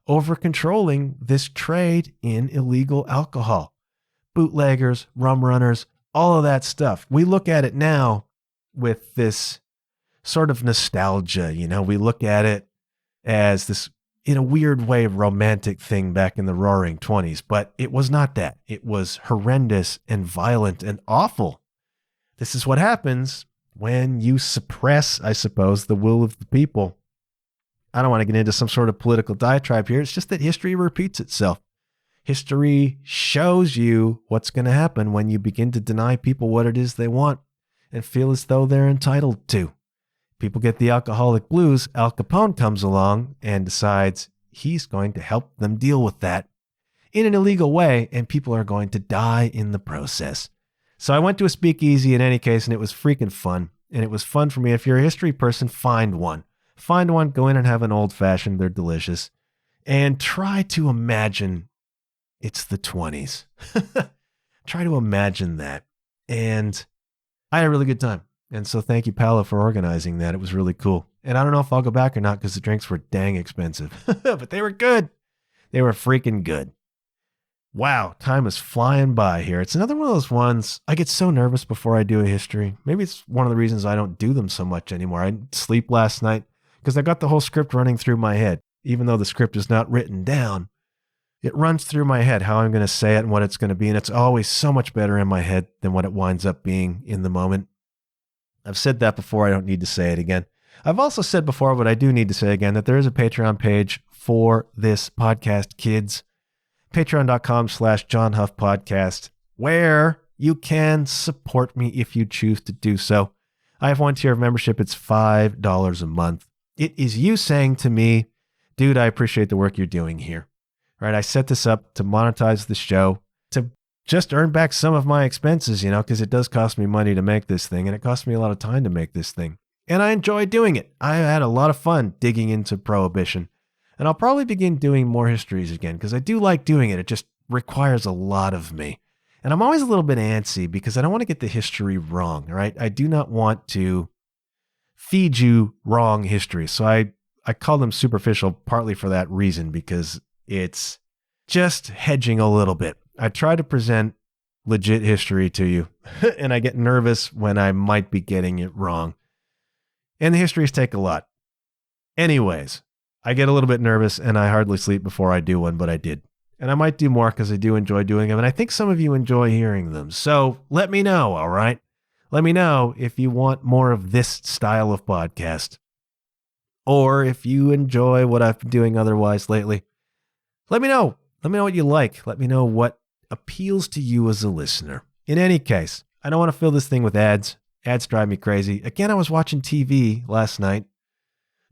Speaker 1: over controlling this trade in illegal alcohol. Bootleggers, rum runners, all of that stuff. We look at it now with this sort of nostalgia, you know, we look at it as this, in a weird way, romantic thing back in the roaring 20s, but it was not that. It was horrendous and violent and awful. This is what happens when you suppress, I suppose, the will of the people. I don't want to get into some sort of political diatribe here. It's just that history repeats itself. History shows you what's going to happen when you begin to deny people what it is they want and feel as though they're entitled to. People get the alcoholic blues. Al Capone comes along and decides he's going to help them deal with that in an illegal way, and people are going to die in the process. So I went to a speakeasy in any case, and it was freaking fun. And it was fun for me. If you're a history person, find one. Find one, go in and have an old fashioned. They're delicious. And try to imagine it's the 20s. Try to imagine that. And I had a really good time. And so thank you, Paolo, for organizing that. It was really cool. And I don't know if I'll go back or not because the drinks were dang expensive. But they were good. They were freaking good. Wow, time is flying by here. It's another one of those ones, I get so nervous before I do a history. Maybe it's one of the reasons I don't do them so much anymore. I didn't sleep last night because I got the whole script running through my head. Even though the script is not written down, it runs through my head how I'm going to say it and what it's going to be. And it's always so much better in my head than what it winds up being in the moment. I've said that before. I don't need to say it again. I've also said before, but I do need to say again, that there is a Patreon page for this podcast, kids. Patreon.com/John Huff Podcast, where you can support me if you choose to do so. I have one tier of membership. It's $5 a month. It is you saying to me, dude, I appreciate the work you're doing here. Right? I set this up to monetize the show, to just earn back some of my expenses, because it does cost me money to make this thing, and it cost me a lot of time to make this thing. And I enjoy doing it. I had a lot of fun digging into Prohibition. And I'll probably begin doing more histories again because I do like doing it. It just requires a lot of me. And I'm always a little bit antsy because I don't want to get the history wrong, right? I do not want to feed you wrong history. So I call them superficial partly for that reason, because it's just hedging a little bit. I try to present legit history to you, and I get nervous when I might be getting it wrong. And the histories take a lot. Anyways, I get a little bit nervous and I hardly sleep before I do one, but I did. And I might do more because I do enjoy doing them. And I think some of you enjoy hearing them. So let me know, all right? Let me know if you want more of this style of podcast, or if you enjoy what I've been doing otherwise lately. Let me know. Let me know what you like. Let me know what appeals to you as a listener. In any case, I don't want to fill this thing with ads. Ads drive me crazy. Again, I was watching TV last night,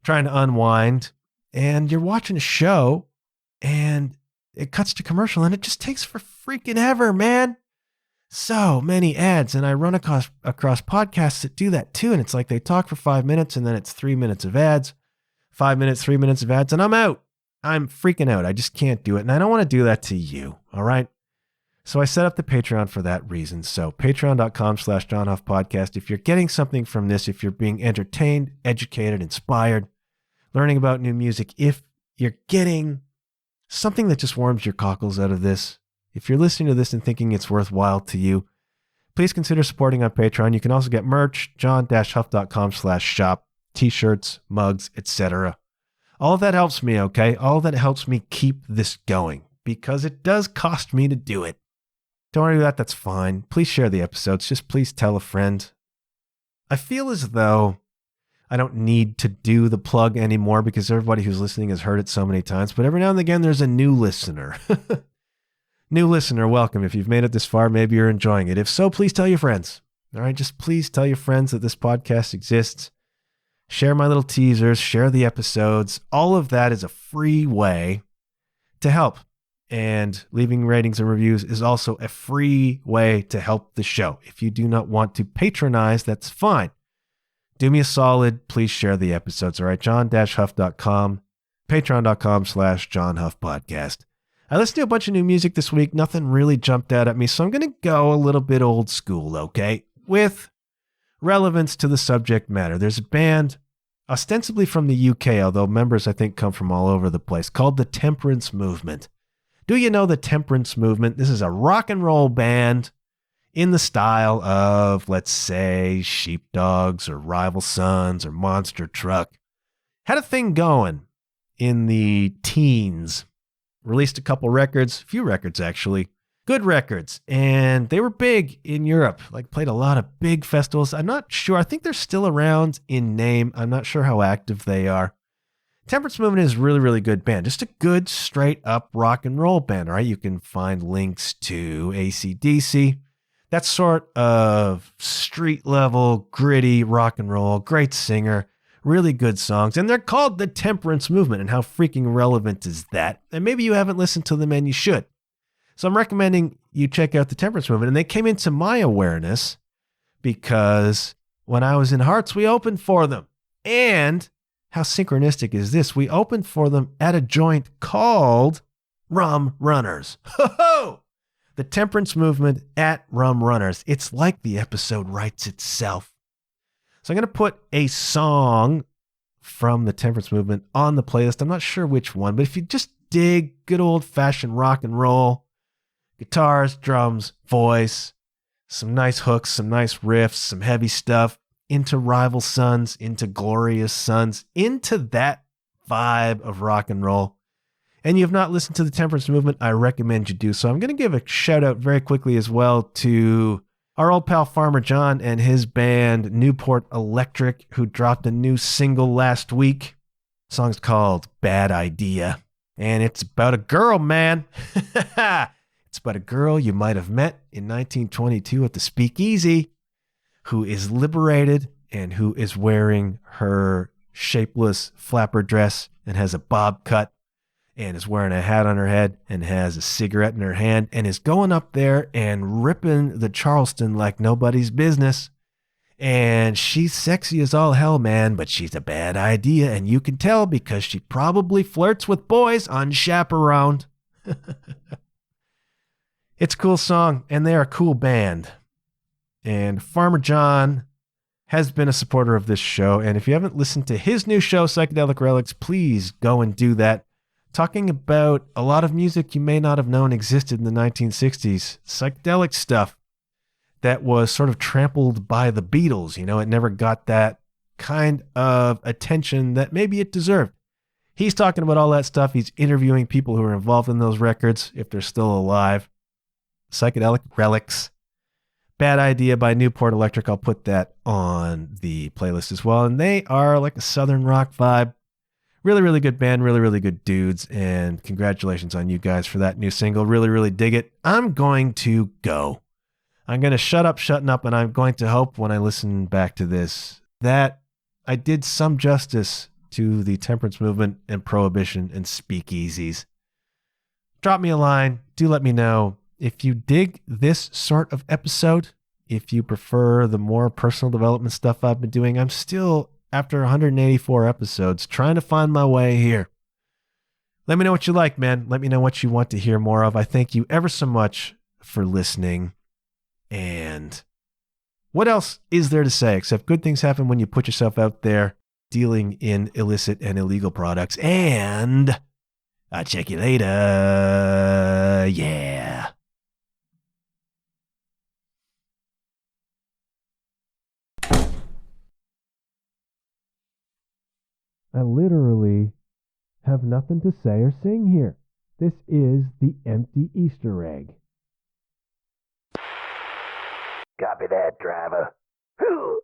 Speaker 1: trying to unwind. And you're watching a show and it cuts to commercial and it just takes for freaking ever, man. So many ads. And I run across podcasts that do that too. And it's like they talk for 5 minutes and then it's 3 minutes of ads, 5 minutes, 3 minutes of ads. And I'm out. I'm freaking out. I just can't do it. And I don't want to do that to you. All right. So I set up the Patreon for that reason. So patreon.com/John Huff Podcast. If you're getting something from this, if you're being entertained, educated, inspired, learning about new music, if you're getting something that just warms your cockles out of this, if you're listening to this and thinking it's worthwhile to you, please consider supporting on Patreon. You can also get merch, john-huff.com/shop, t-shirts, mugs, etc. All of that helps me, okay? All of that helps me keep this going because it does cost me to do it. Don't worry about that. That's fine. Please share the episodes. Just please tell a friend. I feel as though I don't need to do the plug anymore because everybody who's listening has heard it so many times. But every now and again, there's a new listener. New listener, welcome. If you've made it this far, maybe you're enjoying it. If so, please tell your friends. All right, just please tell your friends that this podcast exists. Share my little teasers, share the episodes. All of that is a free way to help. And leaving ratings and reviews is also a free way to help the show. If you do not want to patronize, that's fine. Do me a solid. Please share the episodes. All right, john-huff.com, patreon.com/John Huff Podcast. I listened to a bunch of new music this week. Nothing really jumped out at me, so I'm going to go a little bit old school, okay? With relevance to the subject matter. There's a band ostensibly from the UK, although members I think come from all over the place, called the Temperance Movement. Do you know the Temperance Movement? This is a rock and roll band in the style of, let's say, Sheepdogs or Rival Sons or Monster Truck. Had a thing going in the teens. Released a couple records, a few records actually. Good records. And they were big in Europe, like played a lot of big festivals. I'm not sure. I think they're still around in name. I'm not sure how active they are. Temperance Movement is a really, really good band. Just a good, straight up rock and roll band, all right? You can find links to AC/DC. That sort of street level, gritty rock and roll, great singer, really good songs. And they're called the Temperance Movement. And how freaking relevant is that? And maybe you haven't listened to them and you should. So I'm recommending you check out the Temperance Movement. And they came into my awareness because when I was in Hearts, we opened for them. And how synchronistic is this? We opened for them at a joint called Rum Runners. Ho-ho! The Temperance Movement at Rum Runners. It's like the episode writes itself. So I'm going to put a song from the Temperance Movement on the playlist. I'm not sure which one, but if you just dig good old-fashioned rock and roll, guitars, drums, voice, some nice hooks, some nice riffs, some heavy stuff, into Rival Sons, into Glorious Sons, into that vibe of rock and roll, and you have not listened to the Temperance Movement, I recommend you do so. I'm going to give a shout out very quickly as well to our old pal Farmer John and his band Newport Electric, who dropped a new single last week. The song's called Bad Idea, and it's about a girl, man. It's about a girl you might have met in 1922 at the Speakeasy, who is liberated and who is wearing her shapeless flapper dress and has a bob cut and is wearing a hat on her head and has a cigarette in her hand and is going up there and ripping the Charleston like nobody's business. And she's sexy as all hell, man, but she's a bad idea, and you can tell because she probably flirts with boys unchaperoned. It's a cool song, and they're a cool band. And Farmer John has been a supporter of this show. And if you haven't listened to his new show, Psychedelic Relics, please go and do that. Talking about a lot of music you may not have known existed in the 1960s. Psychedelic stuff that was sort of trampled by the Beatles. You know, it never got that kind of attention that maybe it deserved. He's talking about all that stuff. He's interviewing people who are involved in those records, if they're still alive. Psychedelic Relics. Bad Idea by Newport Electric. I'll put that on the playlist as well. And they are like a southern rock vibe. Really, really good band. Really, really good dudes. And congratulations on you guys for that new single. Really, really dig it. I'm going to go. I'm going to shutting up, and I'm going to hope when I listen back to this that I did some justice to the temperance movement and prohibition and speakeasies. Drop me a line. Do let me know. If you dig this sort of episode, if you prefer the more personal development stuff I've been doing, I'm still, after 184 episodes, trying to find my way here. Let me know what you like, man. Let me know what you want to hear more of. I thank you ever so much for listening. And what else is there to say except good things happen when you put yourself out there dealing in illicit and illegal products. And I'll check you later. Yeah. I literally have nothing to say or sing here. This is the empty Easter egg.
Speaker 2: Copy that, driver. Whew.